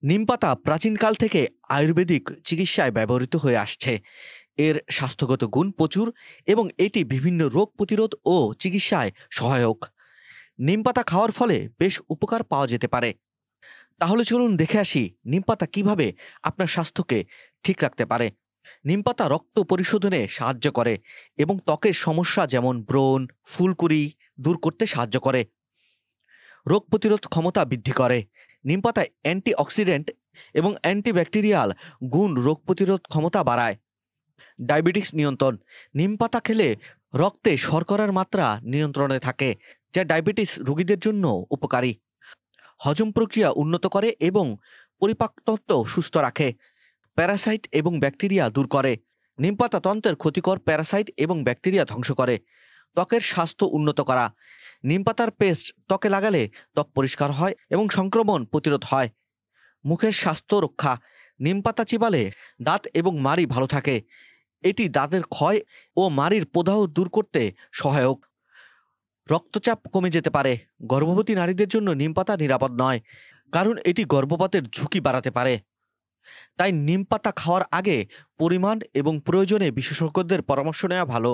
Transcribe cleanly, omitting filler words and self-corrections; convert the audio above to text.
নিমপাতা প্রাচীনকাল থেকে আয়ুর্বেদিক চিকিৎসায় ব্যবহৃত হয়ে আসছে। এর স্বাস্থ্যগত গুণ প্রচুর এবং এটি বিভিন্ন রোগ প্রতিরোধ ও চিকিৎসায় সহায়ক। নিমপাতা খাওয়ার ফলে বেশ উপকার পাওয়া যেতে পারে। তাহলে চলুন দেখে আসি নিমপাতা কিভাবে আপনার স্বাস্থ্যকে ঠিক রাখতে পারে। নিমপাতা রক্ত পরিশোধনে সাহায্য করে এবং ত্বকের সমস্যা যেমন ব্রণ, ফুলকুড়ি দূর করতে সাহায্য করে। রোগ প্রতিরোধ ক্ষমতা বৃদ্ধি করে। নিমপাতায় অ্যান্টিঅক্সিডেন্ট এবং অ্যান্টিব্যাকটেরিয়াল গুণ রোগ প্রতিরোধ ক্ষমতা বাড়ায়। ডায়াবেটিস নিয়ন্ত্রণ। নিমপাতা খেলে রক্তে শর্করার মাত্রা নিয়ন্ত্রণে থাকে, যা ডায়াবেটিস রোগীদের জন্য উপকারী। হজম প্রক্রিয়া উন্নত করে এবং পরিপাকতন্ত্র সুস্থ রাখে। প্যারাসাইট এবং ব্যাকটেরিয়া দূর করে। নিমপাতা তন্ত্রের ক্ষতিকর প্যারাসাইট এবং ব্যাকটেরিয়া ধ্বংস করে। ত্বকের স্বাস্থ্য উন্নত করা। নিমপাতার পেস্ট ত্বকে লাগালে ত্বক পরিষ্কার হয় এবং সংক্রমণ প্রতিরোধ হয়। মুখের স্বাস্থ্য রক্ষা। নিমপাতা চিবালে দাঁত এবং মাড়ি ভালো থাকে। এটি দাঁতের ক্ষয় ও মাড়ির প্রদাহ দূর করতে সহায়ক। রক্তচাপ কমে যেতে পারে। গর্ভবতী নারীদের জন্য নিমপাতা নিরাপদ নয়, কারণ এটি গর্ভপাতের ঝুঁকি বাড়াতে পারে। তাই নিমপাতা খাওয়ার আগে পরিমাণ এবং প্রয়োজনে বিশেষজ্ঞদের পরামর্শ নেওয়া ভালো।